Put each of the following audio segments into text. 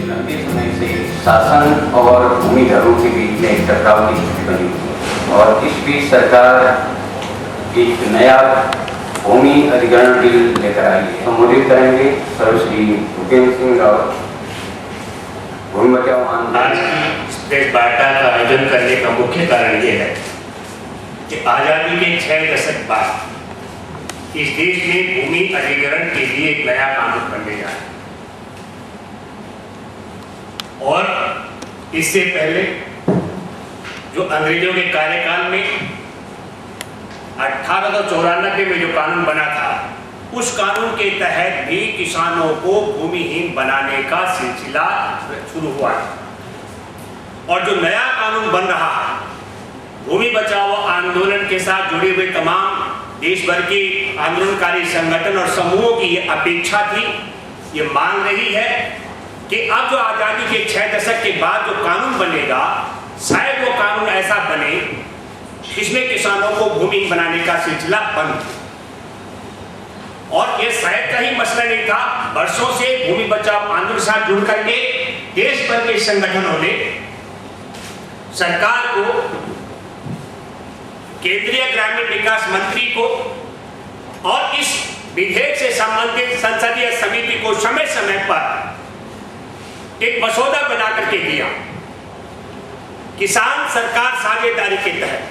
लंबे समय से शासन और भूमिधरों के बीच में एक टकराव की स्थिति बनी हुई है और इस बीच सरकार एक नया भूमि अधिग्रहण बिल लेकर आई है। संबोधित करेंगे सर्वश्री भूपेंद्र सिंह रावत, भूमि बचाओ आंदोलन। आज की प्रेस वार्ता का आयोजन करने का मुख्य कारण ये है कि आज़ादी के 6 दशक बाद इस देश में भूमि अधिग्रहण के लिए एक नया कानून बनने जा रहा है और इससे पहले जो अंग्रेजों के कार्यकाल में 1894 में जो कानून बना था, उस कानून के तहत भी किसानों को भूमिहीन बनाने का सिलसिला शुरू हुआ है। और जो नया कानून बन रहा है, भूमि बचाओ आंदोलन के साथ जुड़े हुए तमाम देश भर के आंदोलनकारी संगठन और समूहों की ये अपेक्षा थी, ये मांग रही है कि अब जो आज़ादी के 6 दशक के बाद जो कानून बनेगा, शायद वो कानून ऐसा बने जिसमें किसानों को भूमि बनाने का सिलसिला बंद। और ये शायद का ही मसला नहीं था, वर्षों से भूमि बचाओ आंदोलन के साथ जुड़ करके देश भर के संगठनों ने सरकार को, केंद्रीय ग्रामीण विकास मंत्री को और इस विधेयक से संबंधित संसदीय समिति को समय समय पर एक मसौदा बना करके दिया। किसान सरकार साझेदारी के तहत,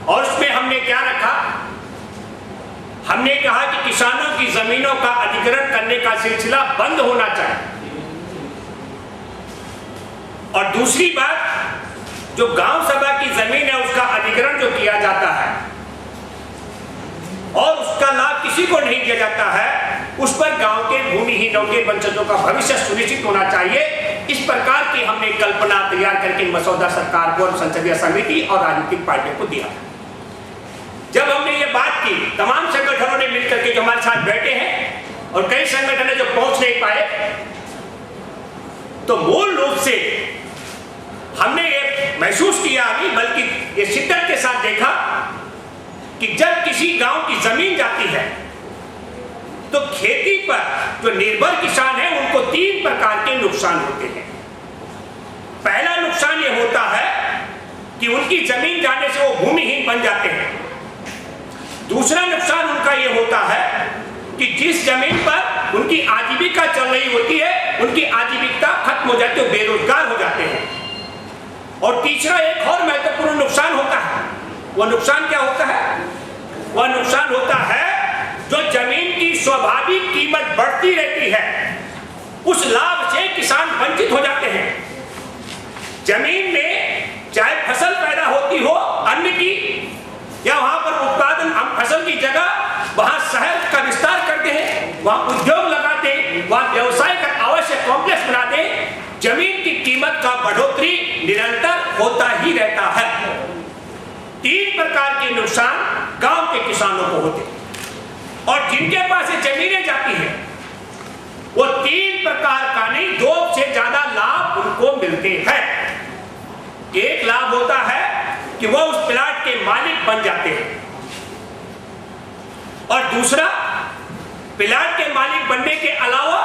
और उसमें हमने क्या रखा, हमने कहा कि किसानों की जमीनों का अधिग्रहण करने का सिलसिला बंद होना चाहिए। और दूसरी बात, जो गांव सभा की जमीन है उसका अधिग्रहण जो किया जाता है और उसका लाभ किसी को नहीं दिया जाता है, उस पर गांव के भूमिहीनों के वंशजों का भविष्य सुनिश्चित होना चाहिए। इस प्रकार की हमने कल्पना तैयार करके मसौदा सरकार को और संसदीय समिति और राजनीतिक पार्टियों को दिया। जब हमने ये बात की, तमाम संगठनों ने मिलकर के जो हमारे साथ बैठे हैं और कई संगठन जो पहुंच नहीं पाए, तो मूल रूप से हमने ये महसूस किया अभी, बल्कि ये शिद्दत के साथ देखा कि जब किसी गांव की जमीन जाती है तो खेती पर जो निर्भर किसान है उनको 3 प्रकार के नुकसान होते हैं। पहला नुकसान ये होता है कि उनकी जमीन जाने से वो भूमिहीन बन जाते हैं। दूसरा नुकसान उनका ये होता है कि जिस जमीन पर उनकी आजीविका चल रही होती है, उनकी आजीविका खत्म हो जाती है, बेरोजगार हो जाते हैं। और तीसरा एक और महत्वपूर्ण नुकसान होता है। वह नुकसान क्या होता है? वह नुकसान होता है जो जमीन की स्वाभाविक कीमत बढ़ती रहती है, उस लाभ से किसान वंचित हो जाते हैं। जमीन में चाहे फसल पैदा होती हो अन्न की, या वहां पर उत्पादन, हम फसल की जगह वहां शहर का विस्तार करते हैं, वहां उद्योग लगाते हैं, वहां व्यवसाय का आवश्यक कॉम्प्लेक्स बनाते हैं, जमीन की कीमत का बढ़ोतरी निरंतर होता ही रहता है। 3 प्रकार के नुकसान गांव के किसानों को होते हैं और जिनके पास ये जमीनें जाती हैं वो 3 प्रकार का नहीं, 2 से ज्यादा लाभ उनको मिलते हैं। एक लाभ होता है कि वो उस प्लाट के मालिक बन जाते हैं, और दूसरा, प्लाट के मालिक बनने के अलावा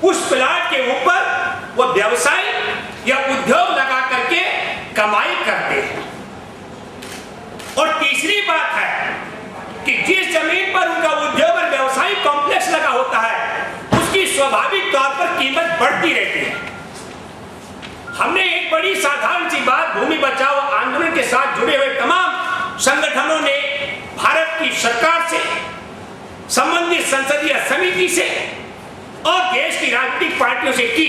उस प्लाट के ऊपर वो व्यवसाय या उद्योग लगा करके कमाई करते हैं। और तीसरी बात है कि जिस जमीन पर उनका उद्योग और व्यवसायिक कॉम्प्लेक्स लगा होता है, उसकी स्वाभाविक तौर पर कीमत बढ़ती रहती है। हमने एक बड़ी साधारण सी बात, भूमि बचाओ आंदोलन के साथ जुड़े हुए तमाम संगठनों ने भारत की सरकार से, संबंधित संसदीय समिति से और देश की राजनीतिक पार्टियों से की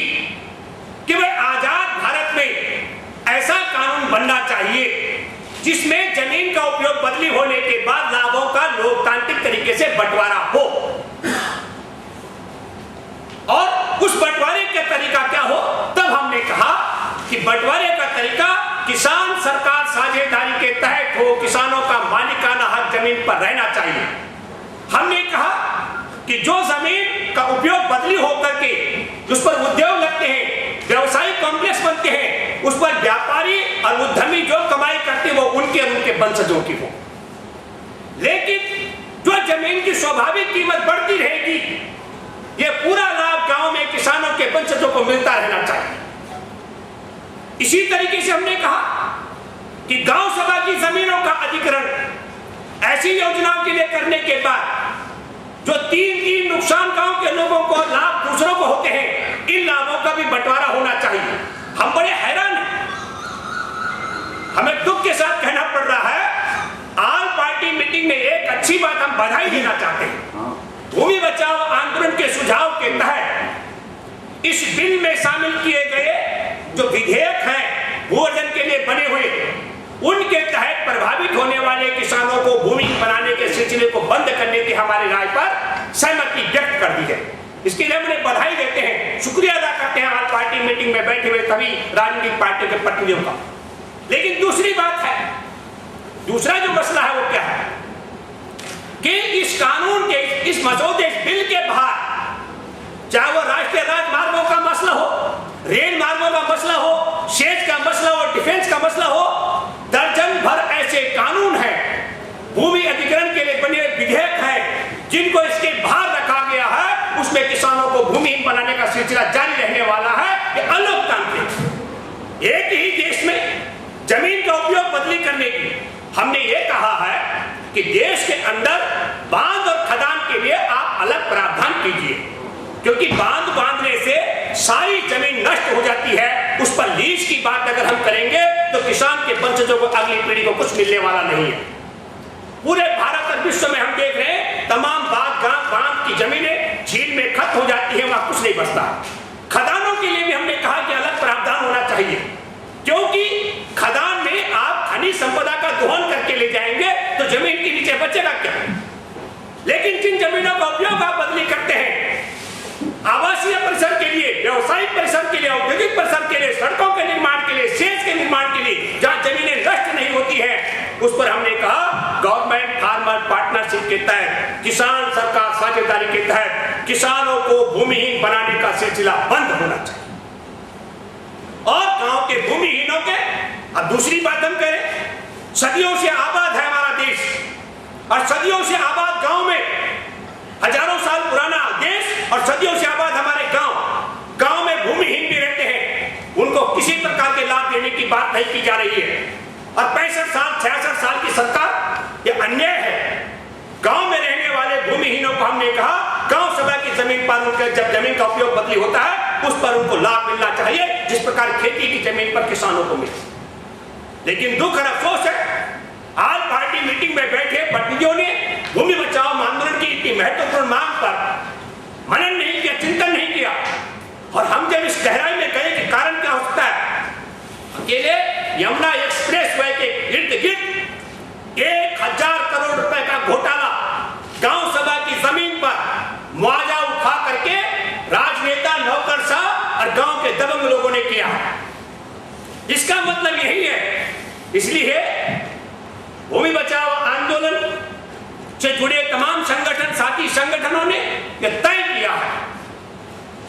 कि वह आजाद भारत में ऐसा कानून बनना चाहिए जिसमें जमीन का उपयोग बदली होने के बाद लाभों का लोकतांत्रिक तरीके से बंटवारा हो। और उस बंटवारे का तरीका क्या हो? तब हमने कहा कि बंटवारे का तरीका किसान सरकार साझेदारी के तहत हो, किसानों का मालिकाना हक जमीन पर रहना चाहिए। हमने कहा कि जो जमीन का उपयोग बदली होकर के उस पर उद्योग लगते हैं, व्यवसायिक कॉम्प्लेक्स बनते हैं, उस पर व्यापारी और उद्यमी जो कमाई करते हैं वो उनके और उनके वंशजों की हो। लेकिन जो जमीन की स्वाभाविक कीमत बढ़ती रहेगी, ये पूरा लाभ गांव में किसानों के के वंशजों को मिलता रहना चाहिए। इसी तरीके से हमने कहा कि गांव सभा की जमीनों का अधिग्रहण ऐसी योजनाओं के लिए करने के बाद जो तीन नुकसान गांव के लोगों को लाभ दूसरों को होते हैं, इन लाभों का भी बंटवारा होना चाहिए। हम बड़े हैरान हैं, हमें दुख के साथ कहना पड़ रहा है, ऑल पार्टी मीटिंग में एक अच्छी बात हम बधाई देना चाहते हैं। भूमि बचाओ आंदोलन के सुझाव के तहत इस बिल में शामिल किए गए जो विधेयक हैं भू अर्जन के लिए बने हुए, उनके तहत प्रभावित होने वाले किसानों को भूमि बनाने के सिलसिले को बंद करने की हमारी राय पर सहमति व्यक्त कर दी है। इसके लिए हम उन्हें बधाई देते हैं, शुक्रिया अदा करते हैं ऑल पार्टी मीटिंग में बैठे हुए सभी राजनीतिक पार्टियों के प्रतिनिधियों का। लेकिन दूसरी बात है, दूसरा जो मसला है वो क्या है कि इस कानून के, इस मसौदे, इस बिल के बाहर, चाहे वो राष्ट्रीय राजमार्गों का मसला हो, रेल मार्गों का मसला हो, सेच का मसला हो, डिफेंस का मसला हो, दर्जन भर ऐसे कानून हैं, भूमि अधिग्रहण के लिए बने विधेयक हैं, जिनको इसके बाहर रखा गया है। उसमें किसानों को भूमिहीन बनाने का सिलसिला जारी रहने वाला है। ये अलोकतांत्रिक, एक ही देश में जमीन का उपयोग बदली करने की हमने ये कहा है कि देश के अंदर बांध और खदान के लिए आप अलग प्रावधान कीजिए, क्योंकि बांध बांधने से सारी जमीन नष्ट हो जाती है। उस पर लीज की बात अगर हम करेंगे तो किसान के वंशजों को, अगली पीढ़ी को कुछ मिलने वाला नहीं है। पूरे भारत और विश्व में हम देख रहे हैं तमाम बांध की जमीनें झील में खत्म हो जाती है, वहां कुछ नहीं बचता। खदानों के लिए भी हमने कहा कि अलग प्रावधान होना चाहिए, क्योंकि खदान में आप खनिज संपदा का दोहन करके ले जाएंगे तो जमीन के नीचे बचेगा क्या। लेकिन जिन जमीनों का उपयोग आप बदली करते हैं आवासीय परिसर के लिए, व्यवसायिक परिसर के लिए, औद्योगिक परिसर के लिए, सड़कों के निर्माण के लिए, सेच के निर्माण के लिए, जहां जमीनें नष्ट नहीं होती हैं, उस पर हमने कहा गवर्नमेंट फार्मर पार्टनरशिप के तहत, किसान सरकार साझेदारी के तहत किसानों को भूमिहीन बनाने का सिलसिला बंद होना चाहिए। और गांव के भूमिहीनों के, अब दूसरी बात हम करें, सदियों से आबाद है हमारा देश, और सदियों से आबाद गांव में, हजारों साल पुराना देश और सदियों से आबाद हमारे गांव में भूमिहीन भी रहते हैं, उनको किसी प्रकार के लाभ देने की बात नहीं की जा रही है। और 65 साल 66 साल की सरकार, ये अन्याय है। गांव में रहने वाले भूमिहीनों को हमने कहा गांव सभा की जमीन पर उनके जब जमीन का उपयोग बदली होता है उस पर उनको लाभ मिलना चाहिए, जिस प्रकार खेती की जमीन पर किसानों को मिले। लेकिन दुख और अफसोस है, आज पार्टी मीटिंग में बैठे प्रतिनिधियों ने भूमि बचाओ आंदोलन की इतनी महत्वपूर्ण मांग पर मनन नहीं किया, चिंतन नहीं किया। और हम जब इस गहराई में गए कि कारण क्या हो सकता है, अकेले यमुना एक्सप्रेस वे के इर्द गिर्द 1000 करोड़ रुपए का घोटाला गांव सभा की जमीन पर मुआवजा उठा करके राजनेता, नौकरशाह और गांव के दबंग लोगों ने किया है। इसका मतलब यही है, इसलिए भूमि बचाओ आंदोलन से जुड़े तमाम संगठन, साथी संगठनों ने यह तय किया है।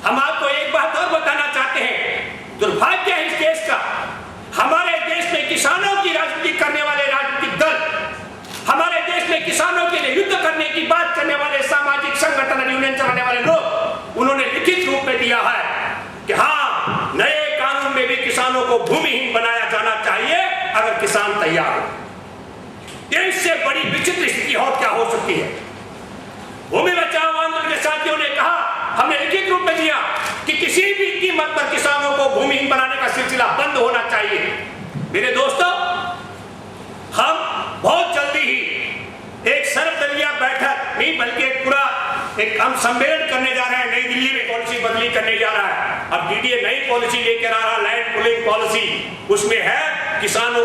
हम आपको एक बात और बताना चाहते हैं, दुर्भाग्य है इस देश का, हमारे देश में किसानों की राजनीति करने वाले राजनीतिक दल, हमारे देश में किसानों के लिए युद्ध करने की बात करने वाले सामाजिक संगठन और यूनियन चलाने वाले लोग, उन्होंने लिखित रूप में दिया है कि हाँ, नए कानून में भी किसानों को भूमिहीन बनाया जाना चाहिए अगर किसान तैयार हो। इससे बड़ी विचित्र स्थिति और क्या हो सकती है। भूमि बचाओ आंदोलन के साथियों ने कहा, हमने लिखित रूप में दिया कि किसी भी कीमत पर किसानों को भूमिहीन बनाने का सिलसिला बंद होना चाहिए। मेरे दोस्तों, हम बहुत जल्दी ही एक सर्वदलीय बैठक नहीं बल्कि एक पूरा एक हम सम्मेलन करने जा रहे हैं। नई दिल्ली में पॉलिसी बदली करने जा रहा है। अब डीडीए नई पॉलिसी लेकर आ रहा, लैंड पूलिंग पॉलिसी, उसमें है किसानों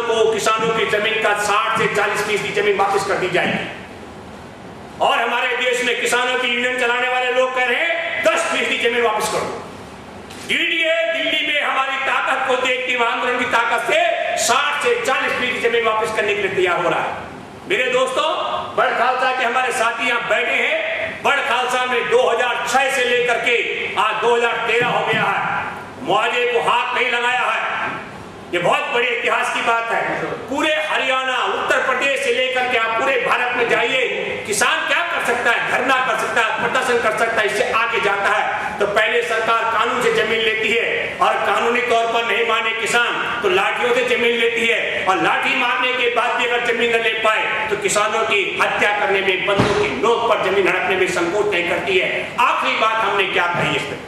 की जमीन का 60 से 40% जमीन वापस कर दी जाएगी। और हमारे देश में किसानों की यूनियन चलाने वाले लोग कह रहे हैं 10% जमीन वापस कर दो। डीडीए दिल्ली में हमारी ताकत को देखती हुए आंदोलन की ताकत से 60 से 40% जमीन वापस करने के लिए तैयार हो रहा है। मेरे दोस्तों, बड़ खालसा के हमारे साथी यहाँ बैठे हैं। बड़ खालसा में 2006 से लेकर के आज 2013 हो गया है, मुआवजे को हाथ नहीं लगाया है। ये बहुत बड़े इतिहास की बात है। पूरे हरियाणा, उत्तर प्रदेश से लेकर के आप पूरे भारत में जाइए, किसान क्या कर सकता है, धरना कर सकता है, प्रदर्शन कर सकता है, इससे आगे जाता है। तो पहले सरकार कानून से जमीन लेती है और कानूनी तौर पर नहीं माने किसान तो लाठियों से जमीन लेती है और लाठी मारने के बाद भी अगर जमीन न ले पाए तो किसानों की हत्या करने में, बंदूक की नोक पर जमीन हड़पने में संकोच नहीं करती है। आखिरी बात हमने क्या कही इसमें,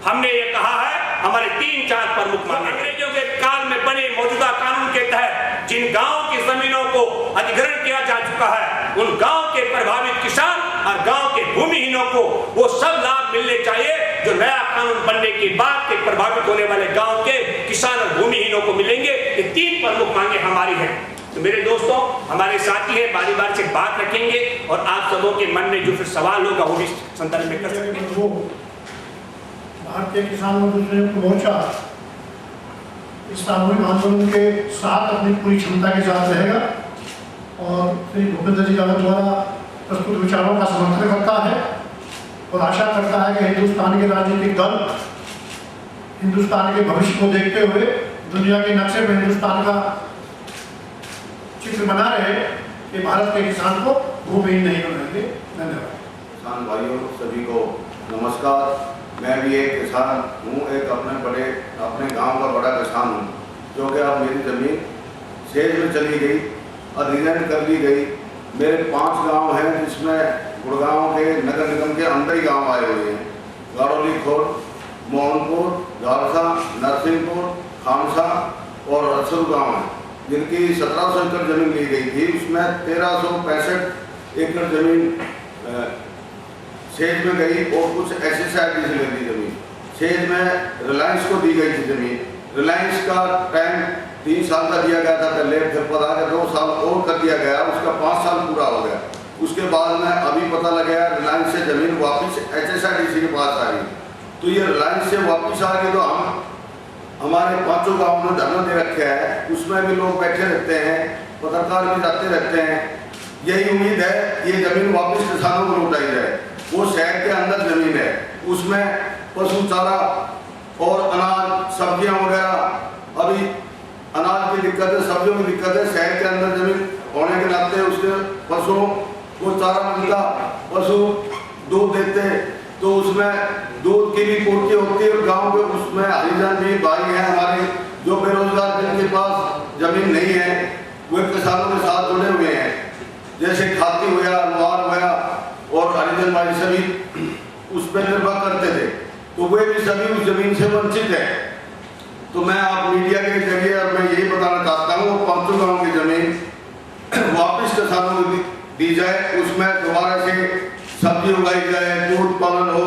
हमने ये कहा है हमारे 3-4 प्रमुख मांगे। अंग्रेजों के काल में बने मौजूदा कानून के तहत जिन गांव की जमीनों को अधिग्रहण किया जा चुका है उन गांव के प्रभावित किसान और गांव के भूमिहीनों को वो सब लाभ मिलने चाहिए जो नया कानून बनने के बाद के प्रभावित होने वाले गांव के किसान और भूमिहीनों को मिलेंगे। ये 3 प्रमुख मांगे हमारी हैं। तो मेरे दोस्तों, हमारे साथी हैं, बारी बारी से बात रखेंगे और आप सबों के मन में जो फिर सवाल होगा वो भी संदर्भ में कर सकते हैं। भारतीय किसान मजदूर संयुक्त मोर्चा इस सामूहिक आंदोलन के साथ अपनी पूरी क्षमता के साथ रहेगा और श्री भूपेंद्र जी रावत द्वारा प्रस्तुत विचारों का समर्थन करता है और आशा करता है कि हिंदुस्तान के राजनीतिक दल हिंदुस्तान के भविष्य को देखते हुए दुनिया के नक्शे में हिंदुस्तान का चित्र बना रहे कि भारत के किसान को भूमिहीन नहीं बनाएंगे। धन्यवाद। किसान भाइयों सभी को नमस्कार। मैं भी एक किसान हूँ, एक अपने गांव का बड़ा किसान हूँ, जो कि अब मेरी ज़मीन सेज में चली गई, अधिग्रहण कर ली गई। मेरे 5 गांव हैं जिसमें गुड़गांव के नगर निगम के अंदर ही गांव आए हुए हैं। गाड़ोली खोर, मोहनपुर, झारसा, नरसिंहपुर, खानसा और रसुल गाँव हैं, जिनकी 1700 एकड़ ज़मीन ली गई थी। उसमें 1365 एकड़ ज़मीन सेज में गई और कुछ SSIT से ले ली ज़मीन। सेज में रिलायंस को दी गई थी ज़मीन। रिलायंस का टाइम 3 साल का दिया गया था पहले, फिर पता है 2 साल और कर दिया गया, उसका 5 साल पूरा हो गया। उसके बाद में अभी पता लगा रिलायंस से ज़मीन वापस HSIT के पास आ रही। तो ये रिलायंस से वापस आ गई तो हम हमारे 5 गाँव में धरना दे रखे है, उसमें भी लोग बैठे रहते हैं, पत्रकार भी जाते रहते हैं। यही उम्मीद है ये ज़मीन वापस किसानों को लौटाई जाए। वो शहर के अंदर ज़मीन है, उसमें पशु चारा और अनाज, सब्जियां वगैरह, अभी अनाज की दिक्कत है, सब्जियों की दिक्कत है। शहर के अंदर ज़मीन होने के नाते उसके पशुओं को चारा मिलता, पशु दूध देते तो उसमें दूध की भी पूर्ति होती है। और गाँव के उसमें हरिजन भी भाई हैं हमारे जो बेरोजगार, जिनके पास ज़मीन नहीं है, वे किसानों के साथ जुड़े हुए हैं। जैसे खाती हुआ, अलवार हुआ और हरिजन भाई सभी उस पर निर्भर करते थे, तो वे भी सभी उस जमीन से वंचित है। तो मैं आप मीडिया के जरिए मैं यही बताना चाहता हूँ 5 गाँव की जमीन वापस किसानों को दी जाए, उसमें दोबारा से सब्जी उगाई जाए, दूध पालन हो,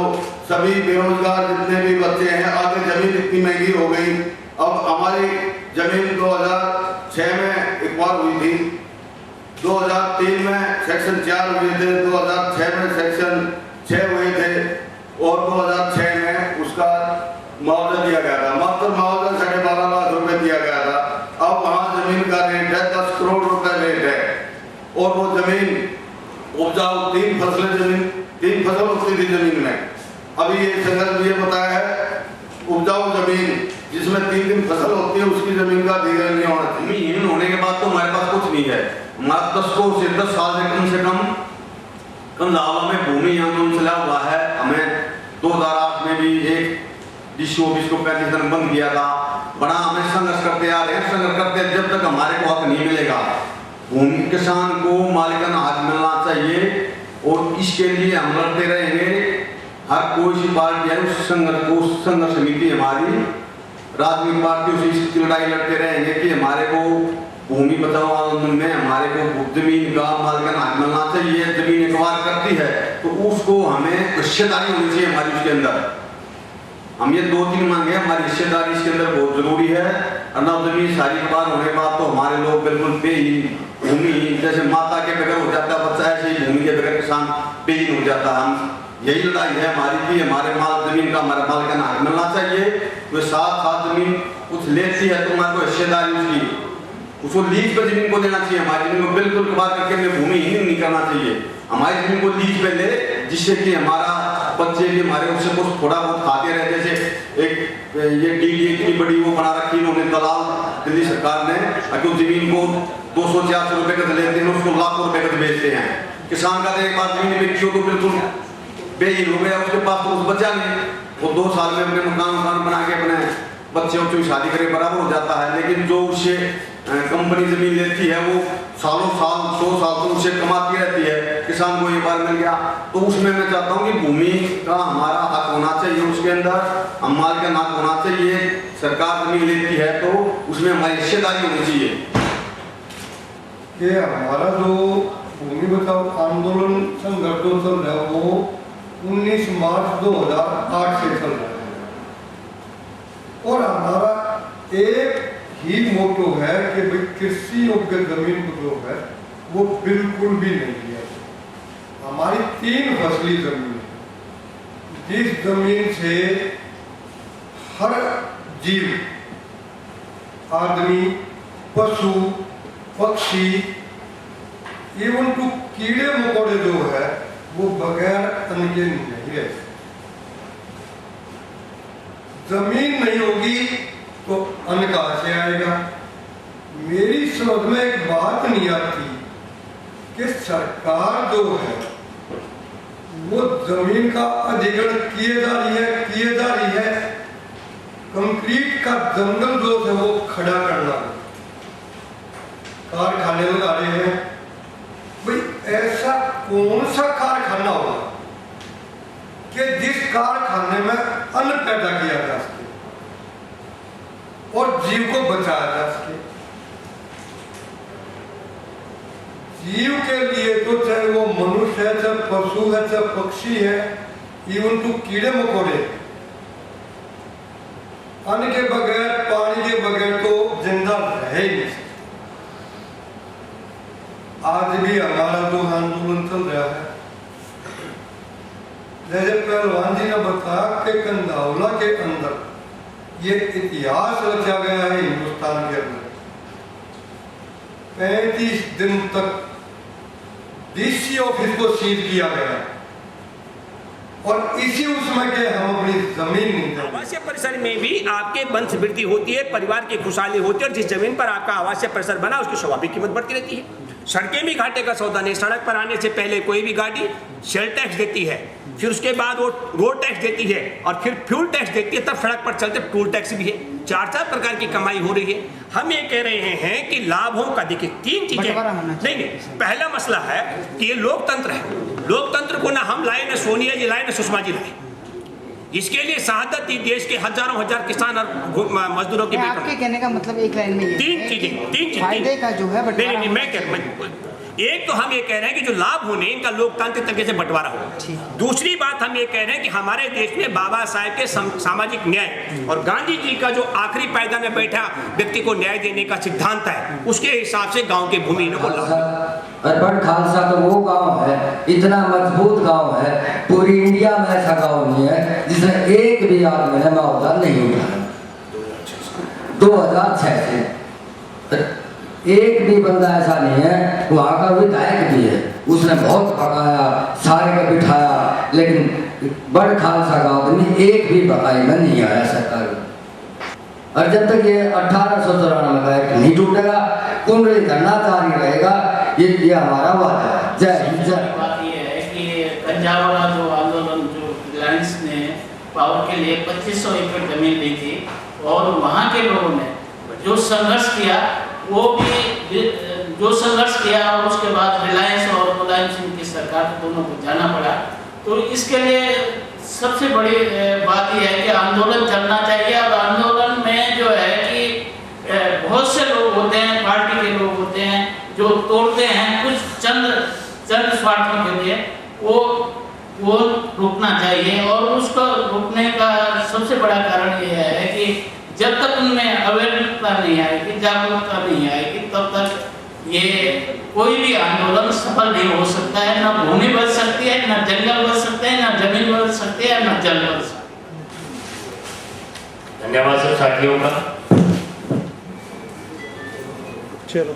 सभी बेरोजगार जितने भी बच्चे हैं। आगे जमीन इतनी महंगी हो गई, अब हमारी जमीन 2006 में एक बार हुई थी, 2003 में सेक्शन 4 हुए थे, 2006 में सेक्शन 6 हुए थे और 2006 में उसका मुआवजा दिया गया था। मात्र मुआवजा 12.5 लाख रुपए दिया गया था। अब वहाँ जमीन का रेट है 10 करोड़ रुपए रेट है और वो जमीन उपजाऊ 3 फसल होती थी जमीन में। अभी ये संघर्ष ये बताया है उपजाऊ जमीन जिसमें 3 फसल होती है उसकी जमीन का अधिग्रहण नहीं होना चाहिए। भूमिहीन होने के बाद तो हमारे पास कुछ नहीं है। हमारा 10 साल से कम कंधावा में भूमि आंदोलन चला हुआ है। हमें 2008 में भी एक DCO ऑफिस को 35 दिन बंद किया था। बड़ा हमें संघर्ष करते आ रहे हैं, संघर्ष करते जब तक हमारे को हक नहीं मिलेगा। भूमि किसान को मालिकाना हक मिलना चाहिए और इसके लिए हम लड़ते रहेंगे। हर कोई सी पार्टी है उस संघर्ष समिति हमारी राजनीतिक पार्टियों से इसकी लड़ाई लड़ते रहेंगे कि हमारे को भूमि बचाओ आंदोलन में हमारे को जमीन का मालिकाना हक मिलना चाहिए। जमीन एक्वायर करती है तो उसको हमें हिस्सेदारी होनी चाहिए हमारी उसके अंदर। हम ये 2-3 मांगे, हमारी हिस्सेदारी इसके अंदर बहुत जरूरी है। और जमीन सारी एक्वायर होने के बाद तो हमारे लोग बिल्कुल बेहीन, भूमि जैसे माता के बगैर हो जाता है बच्चा, ऐसे ही भूमि के बगैर किसान बेहीन हो जाता है। हम यही लड़ाई है हमारी कि हमारे माल जमीन का हमारे मालिकाना हक मिलना चाहिए। तो साथ जमीन कुछ लेती है तो हमारे को हिस्सेदारी उसको लीज पर जमीन को देना चाहिए। हमारी जमीन को बिल्कुल कबार करके हमें भूमिहीन नहीं करना चाहिए। हमारी जमीन को लीज पे ले जिससे कि हमारा बच्चे भी हमारे उससे कुछ थोड़ा बहुत खाते रहे। जैसे एक ये DD इतनी बड़ी वो बना रखी इन्होंने दलाल दिल्ली सरकार ने, अगर जमीन को 200-400 रुपए का लेते हैं उसको लाखों रुपए का बेचते हैं। किसान का एक बार जमीन बेची हो तो बिल्कुल बेहीन हो गया, उसके पास तो कुछ बचा नहीं। वो 2 साल में अपने मकान बना के अपने बच्चे की शादी करे बराबर हो जाता है। लेकिन जो उससे कंपनी जमीन लेती है वो सालों साल 100 साल तो उससे कमाती रहती है, किसान को एक बार मिल गया। तो उसमें मैं चाहता हूँ कि भूमि का हमारा हक होना चाहिए, उसके अंदर हमारे का नाक होना चाहिए। सरकार जमीन लेती है तो उसमें हमारी हिस्सेदारी होनी चाहिए। ये हमारा जो भूमि बचाओ आंदोलन संघर्ष जो चल रहा है वो 19 मार्च 2008 से चल रहा है और हमारा एक ही मोटो है कि भाई कृषि योग्य जमीन को जो है वो बिल्कुल भी नहीं दिया। हमारी 3 फसली जमीन है जिस जमीन से हर जीव, आदमी, पशु, पक्षी, इवन टू कीड़े मकोड़े जो है वो बगैर अन्न के नहीं है। जमीन नहीं होगी तो अन्न कहाँ से आएगा? मेरी समझ में एक बात नहीं आती कि सरकार जो है वो जमीन का अधिग्रहण किए जा रही है, कंक्रीट का जंगल जो है वो खड़ा करना, कारखाने लगा रहे हैं। भाई ऐसा कौन सा कारखाना होगा कि जिस कारखाने में अन्न पैदा किया जा सके और जीव को बचाया जा सके? जीव के लिए तो चाहे वो मनुष्य है, चाहे पशु है, चाहे पक्षी है, इवन टू कीड़े मकोड़े, अन्न के बगैर, पानी के बगैर तो जिंदा रह ही नहीं सकते। आज भी हमारा जो आंदोलन चल रहा है, जैसे पहलवान जी ने बताया कि कंधावला के अंदर ये इतिहास रचा गया है हिंदुस्तान के अंदर। 35 दिन तक डीसी ऑफिस को सील किया गया और इसी उसमें के हम अपनी जमीन नहीं देते। आवासीय परिसर में भी आपके वंश वृद्धि होती है, परिवार की खुशहाली होती है और जिस जमीन पर आपका आवासीय परिसर बना उसकी स्वाभाविक कीमत बढ़ती रहती है। सड़कें भी घाटे का सौदा नहीं। सड़क पर आने से पहले कोई भी गाड़ी शेल टैक्स देती है, फिर उसके बाद वो रोड टैक्स देती है और फिर फ्यूल टैक्स देती है, तब सड़क पर चलते टूल टैक्स भी है। 4 प्रकार की कमाई हो रही है। हम ये कह रहे हैं कि लाभों का देखिए 3 चीजें नहीं, पहला मसला है कि ये लोकतंत्र है। लोकतंत्र को ना हम लाए, ना सोनिया जी लाए, ना सुषमा जी लाए। इसके लिए शहादत दी देश के हजारों हजार किसान और मजदूरों की। आपके कहने का मतलब एक लाइन में ये 3 चीजें फायदे का जो है नहीं, मैं कह रहा हूं एक तो हम ये कह रहे हैं कि जो लाभ होने इनका लोकतांत्रिक तरीके से बंटवारा हो। दूसरी बात हम ये कह रहे हैं कि हमारे देश में बाबा साहेब के सामाजिक न्याय और गांधी जी का जो आखिरी पायदान में बैठा व्यक्ति को न्याय देने का सिद्धांत है, उसके हिसाब से गांव के भूमि को लाभ। अर्बन खालसा तो वो गांव है, इतना मजबूत गांव है, पूरी इंडिया में ऐसा गांव नहीं है जिसमें एक भी आदमी ने मुआवजा नहीं उठाया। 2006 से एक भी बंदा ऐसा नहीं है। वहाँ का विधायक भी है, उसने बहुत पकाया, सारे को बिठाया, लेकिन बड़ खालसा का आदमी एक भी बकाई में नहीं आया सरकार। और जब तक ये 1894 का एक्ट नहीं टूटेगा, कुंडली धरना जारी रहेगा। ये हमारा वादा है। जय हिंद। बात ये है कि कंजावाला जो आंदोलन जो रिलायंस ने पावर के लिए 2500 एकड़ जमीन ली थी और वहाँ के लोगों ने जो संघर्ष किया, वो भी जो संघर्ष किया और उसके बाद रिलायंस और मुलायम सिंह की सरकार दोनों को जाना पड़ा। तो इसके लिए सबसे बड़ी बात यह है कि आंदोलन चलना चाहिए और आंदोलन में जो है कि बहुत से लोग होते हैं, पार्टी के लोग होते हैं जो तोड़ते हैं कुछ चंद स्वार्थों के लिए, वो रुकना चाहिए। और उसको रुकने का सबसे बड़ा कारण यह है कि जब तक उनमें अवेयरनेस नहीं आएगी, जागरूकता नहीं आएगी, तब तक ये कोई भी आंदोलन सफल नहीं हो सकता है। ना भूमि बच सकती है, ना जंगल बच सकते हैं, ना जमीन बच सकती है, ना जल बच सकती है। धन्यवाद सब साथियों का। चलो।